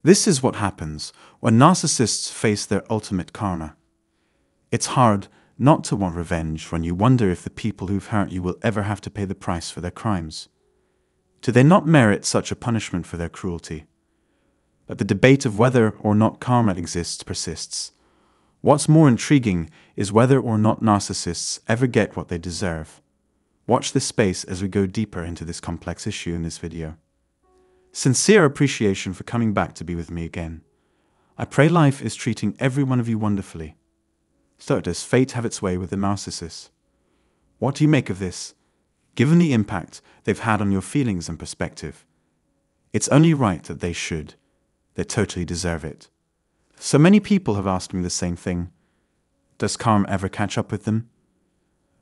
This is what happens when narcissists face their ultimate karma. It's hard not to want revenge when you wonder if the people who've hurt you will ever have to pay the price for their crimes. Do they not merit such a punishment for their cruelty? But the debate of whether or not karma exists persists. What's more intriguing is whether or not narcissists ever get what they deserve. Watch this space as we go deeper into this complex issue in this video. Sincere appreciation for coming back to be with me again. I pray life is treating every one of you wonderfully. So does fate have its way with the narcissist? What do you make of this, given the impact they've had on your feelings and perspective? It's only right that they should. They totally deserve it. So many people have asked me the same thing. Does karma ever catch up with them?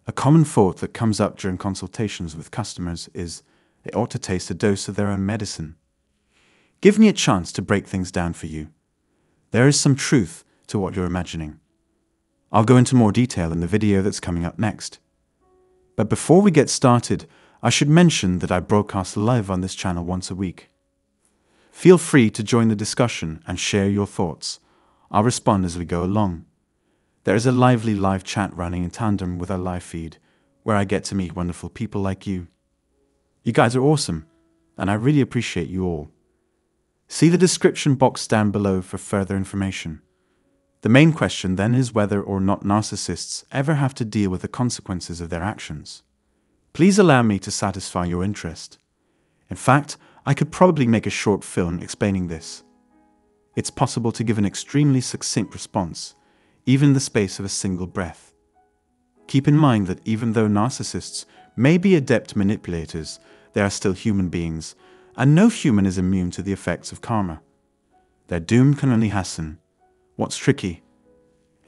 A common thought that comes up during consultations with customers is they ought to taste a dose of their own medicine. Give me a chance to break things down for you. There is some truth to what you're imagining. I'll go into more detail in the video that's coming up next. But before we get started, I should mention that I broadcast live on this channel once a week. Feel free to join the discussion and share your thoughts. I'll respond as we go along. There is a lively live chat running in tandem with our live feed, where I get to meet wonderful people like you. You guys are awesome, and I really appreciate you all. See the description box down below for further information. The main question then is whether or not narcissists ever have to deal with the consequences of their actions. Please allow me to satisfy your interest. In fact, I could probably make a short film explaining this. It's possible to give an extremely succinct response, even in the space of a single breath. Keep in mind that even though narcissists may be adept manipulators, they are still human beings, and no human is immune to the effects of karma. Their doom can only hasten. What's tricky?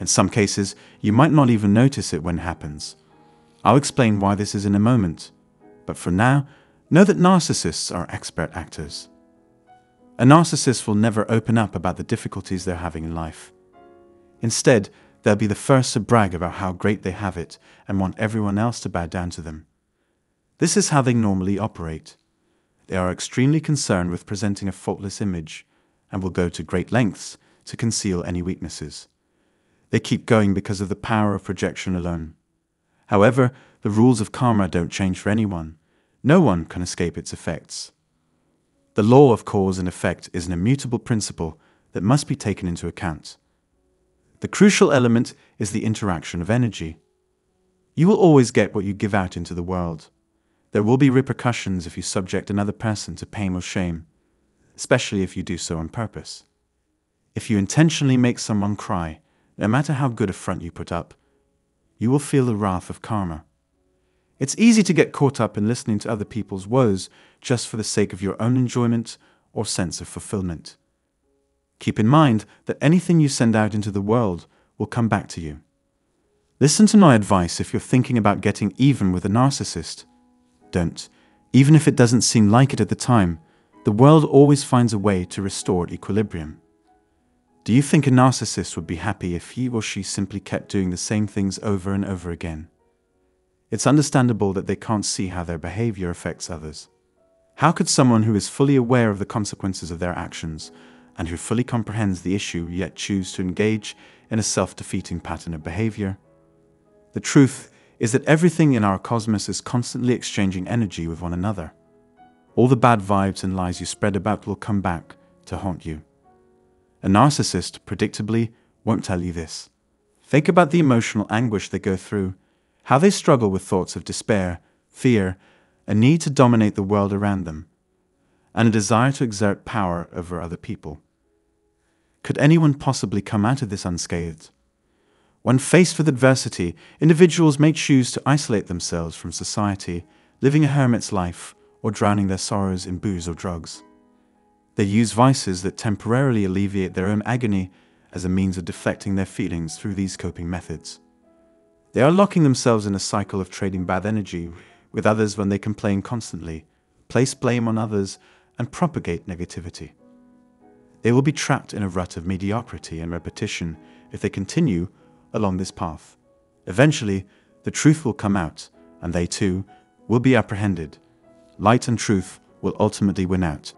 In some cases, you might not even notice it when it happens. I'll explain why this is in a moment, but for now, know that narcissists are expert actors. A narcissist will never open up about the difficulties they're having in life. Instead, they'll be the first to brag about how great they have it and want everyone else to bow down to them. This is how they normally operate. They are extremely concerned with presenting a faultless image and will go to great lengths to conceal any weaknesses. They keep going because of the power of projection alone. However, the rules of karma don't change for anyone. No one can escape its effects. The law of cause and effect is an immutable principle that must be taken into account. The crucial element is the interaction of energy. You will always get what you give out into the world. There will be repercussions if you subject another person to pain or shame, especially if you do so on purpose. If you intentionally make someone cry, no matter how good a front you put up, you will feel the wrath of karma. It's easy to get caught up in listening to other people's woes just for the sake of your own enjoyment or sense of fulfillment. Keep in mind that anything you send out into the world will come back to you. Listen to my advice if you're thinking about getting even with a narcissist. Don't. Even if it doesn't seem like it at the time, the world always finds a way to restore equilibrium. Do you think a narcissist would be happy if he or she simply kept doing the same things over and over again? It's understandable that they can't see how their behavior affects others. How could someone who is fully aware of the consequences of their actions and who fully comprehends the issue yet choose to engage in a self-defeating pattern of behavior? The truth is that everything in our cosmos is constantly exchanging energy with one another. All the bad vibes and lies you spread about will come back to haunt you. A narcissist, predictably, won't tell you this. Think about the emotional anguish they go through, how they struggle with thoughts of despair, fear, a need to dominate the world around them, and a desire to exert power over other people. Could anyone possibly come out of this unscathed? When faced with adversity, individuals may choose to isolate themselves from society, living a hermit's life, or drowning their sorrows in booze or drugs. They use vices that temporarily alleviate their own agony as a means of deflecting their feelings through these coping methods. They are locking themselves in a cycle of trading bad energy with others when they complain constantly, place blame on others, and propagate negativity. They will be trapped in a rut of mediocrity and repetition if they continue along this path. Eventually, the truth will come out, and they too will be apprehended. Light and truth will ultimately win out.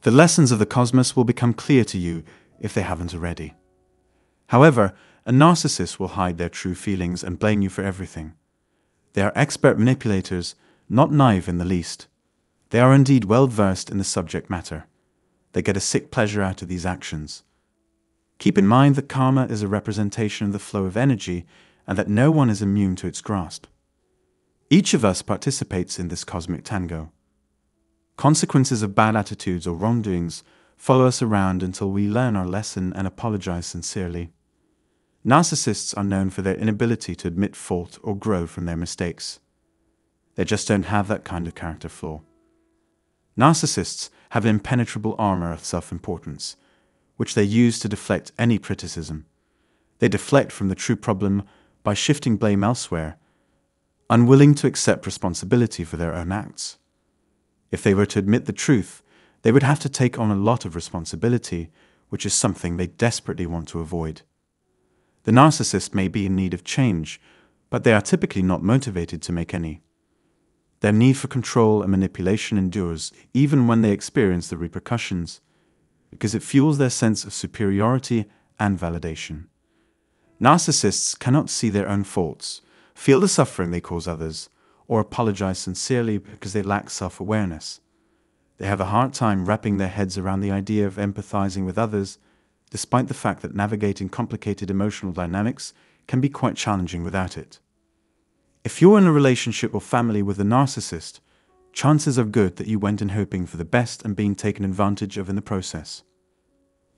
The lessons of the cosmos will become clear to you if they haven't already. However, a narcissist will hide their true feelings and blame you for everything. They are expert manipulators, not naive in the least. They are indeed well versed in the subject matter. They get a sick pleasure out of these actions. Keep in mind that karma is a representation of the flow of energy and that no one is immune to its grasp. Each of us participates in this cosmic tango. Consequences of bad attitudes or wrongdoings follow us around until we learn our lesson and apologize sincerely. Narcissists are known for their inability to admit fault or grow from their mistakes. They just don't have that kind of character flaw. Narcissists have an impenetrable armor of self-importance, which they use to deflect any criticism. They deflect from the true problem by shifting blame elsewhere, unwilling to accept responsibility for their own acts. If they were to admit the truth, they would have to take on a lot of responsibility, which is something they desperately want to avoid. The narcissist may be in need of change, but they are typically not motivated to make any. Their need for control and manipulation endures even when they experience the repercussions, because it fuels their sense of superiority and validation. Narcissists cannot see their own faults, feel the suffering they cause others, or apologize sincerely because they lack self-awareness. They have a hard time wrapping their heads around the idea of empathizing with others, despite the fact that navigating complicated emotional dynamics can be quite challenging without it. If you're in a relationship or family with a narcissist, chances are good that you went in hoping for the best and being taken advantage of in the process.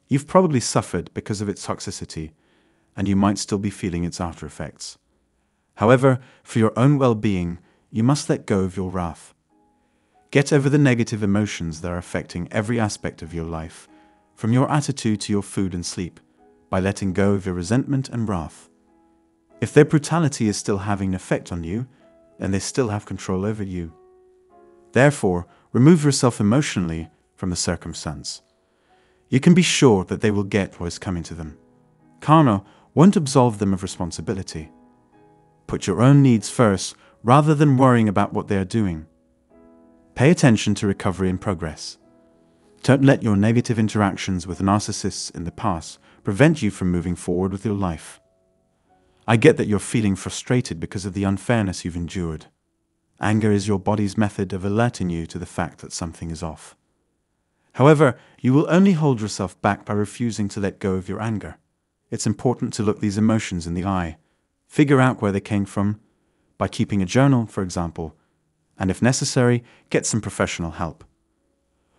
You've probably suffered because of its toxicity, and you might still be feeling its after effects. However, for your own well-being, you must let go of your wrath. Get over the negative emotions that are affecting every aspect of your life, from your attitude to your food and sleep, by letting go of your resentment and wrath. If their brutality is still having an effect on you, then they still have control over you. Therefore, remove yourself emotionally from the circumstance. You can be sure that they will get what is coming to them. Karma won't absolve them of responsibility. Put your own needs first rather than worrying about what they are doing. Pay attention to recovery and progress. Don't let your negative interactions with narcissists in the past prevent you from moving forward with your life. I get that you're feeling frustrated because of the unfairness you've endured. Anger is your body's method of alerting you to the fact that something is off. However, you will only hold yourself back by refusing to let go of your anger. It's important to look these emotions in the eye, figure out where they came from, by keeping a journal, for example, and if necessary, get some professional help.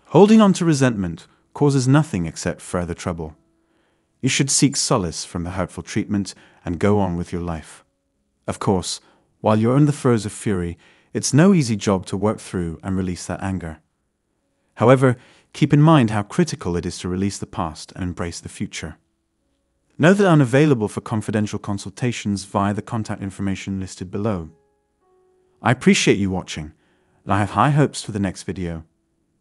Holding on to resentment causes nothing except further trouble. You should seek solace from the hurtful treatment and go on with your life. Of course, while you're in the throes of fury, it's no easy job to work through and release that anger. However, keep in mind how critical it is to release the past and embrace the future. Know that I'm available for confidential consultations via the contact information listed below. I appreciate you watching, and I have high hopes for the next video.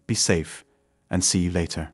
Be safe, and see you later.